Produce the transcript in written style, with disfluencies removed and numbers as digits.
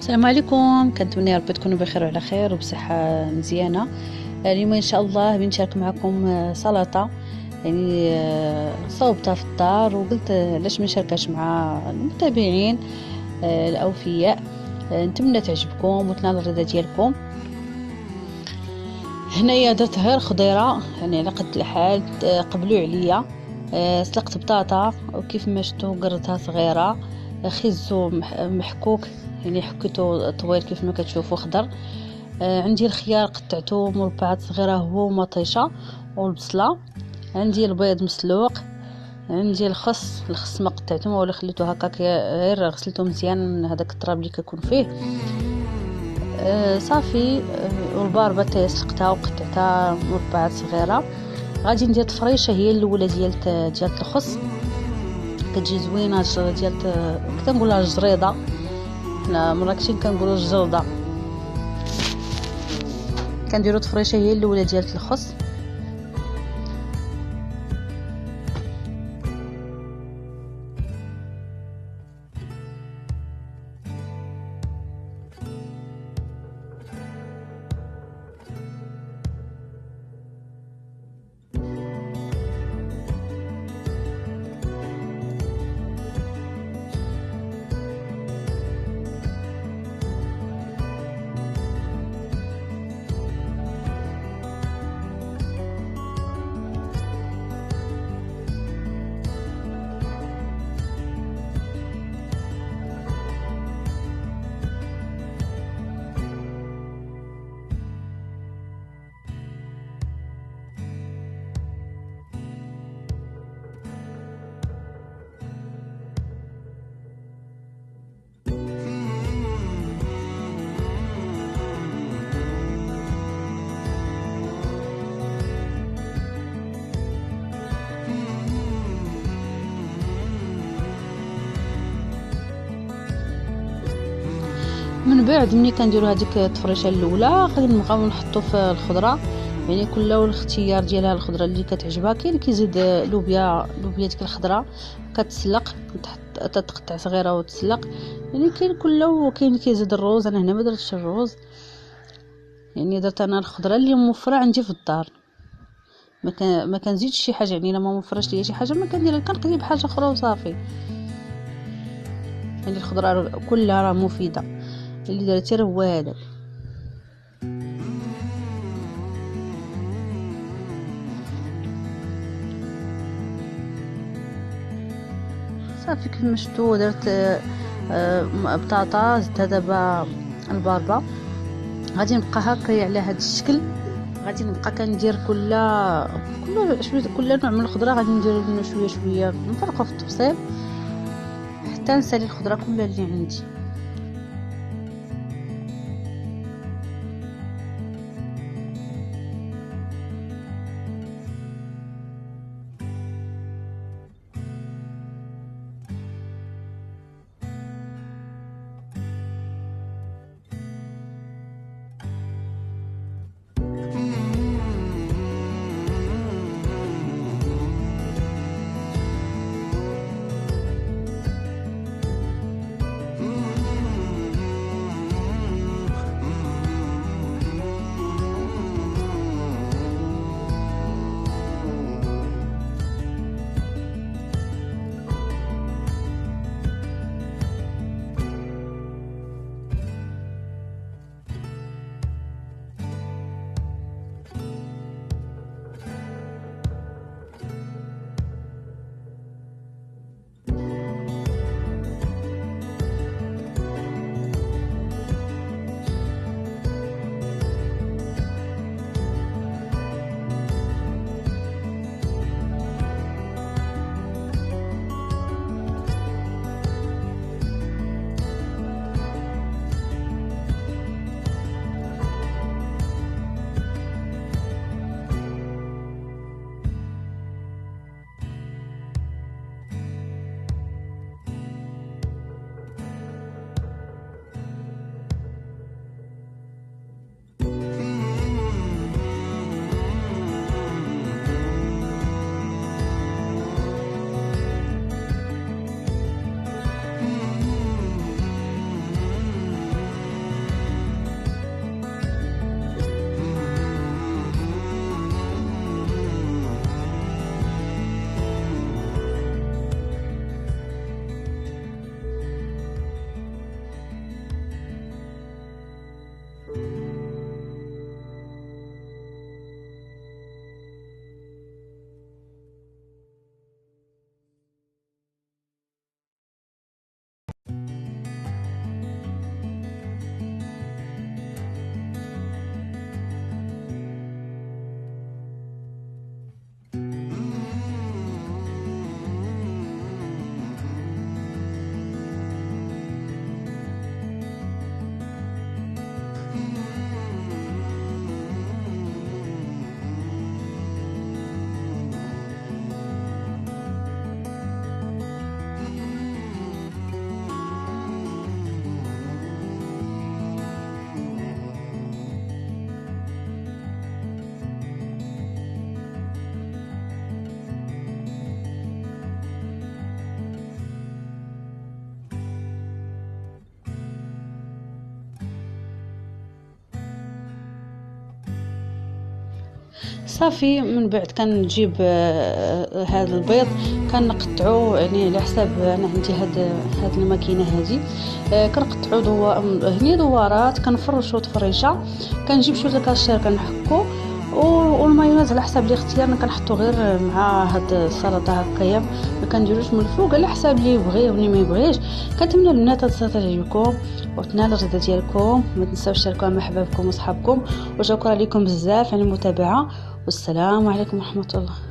السلام عليكم، كنتمنى يا ربي تكونوا بخير وعلى خير وبصحه مزيانه. اليوم ان شاء الله بنشارك معكم سلطه، يعني صوبتها في الدار وقلت علاش ما نشاركهاش مع المتابعين الاوفياء. نتمنى تعجبكم وتنال الرضا ديالكم. هنايا درت غير خضيره يعني على قد الحال، قبلوا عليا. سلقت بطاطا وكيف ما شفتوا قرتها صغيره، خيزو محكوك يعني حكيته طويل كيف ما كتشوفوا خضر. عندي الخيار قطعته مربعات صغيره هو مطيشه، والبصله. عندي البيض مسلوق. عندي الخس ما قطعته ولا خليته هكاك، غير غسلته مزيان هذاك التراب اللي كيكون فيه. صافي. والباربه سلقتها وقطعتها مربعات صغيره. غادي ندير تفريشه هي الاولى ديال الخس، كتجي زوينه ديال كنقولها الجريده، حنا مراكشين كنقولوا الجرده. كنديروا تفريشه هي الاولى ديال الخس. من بعد ملي كنديروا هذيك التفريشه الاولى غادي نبقاو نحطوا في الخضره، يعني كل الاختيار ديالها الخضره اللي كتعجبها. كاين كيزيد لوبيا ديك الخضره كتسلق، تتقطع صغيره وتسلق، يعني كاين كاين كيزيد الروز. انا هنا ما درتش الروز، يعني درت انا الخضره اللي موفره عندي في الدار. ما كنزيدش شي حاجه، يعني الا ما موفرش ليا شي حاجه ما كنديرها، كنقلي بحاجه اخرى وصافي. يعني الخضره كلها راه مفيده، اللي درتي راه هو هذا. صافي كيف ما شفتوا درت بطاطا، زدتها دابا الباربه. غادي نبقى هكا على هذا الشكل. غادي نبقى كندير كل شويه، كل نوع من الخضره غادي ندير منه شويه شويه، نفرقوا في التفصيل حتى نسالي الخضره كلها اللي عندي. صافي. من بعد كنجيب هذا البيض كنقطعو يعني على حساب انا عندي هاد الماكينه هذه. كنقطعو هني دوارات، كنفرشو تفريشه، كنجيب شويه الكاشير كنحكو، والمايونيز على حساب الاختيار. انا كنحطو غير مع هاد السلطه هكايا، ما كنديروش من الفوق على حساب اللي يبغي واللي ما يبغيش. كنتمنى البنات هاد السلطه تعجبكم وتنال الرضا ديالكم. ما تنساوش تشاركوها مع حبابكم وصحابكم، وشكرا لكم بزاف على المتابعه، والسلام عليكم ورحمه الله.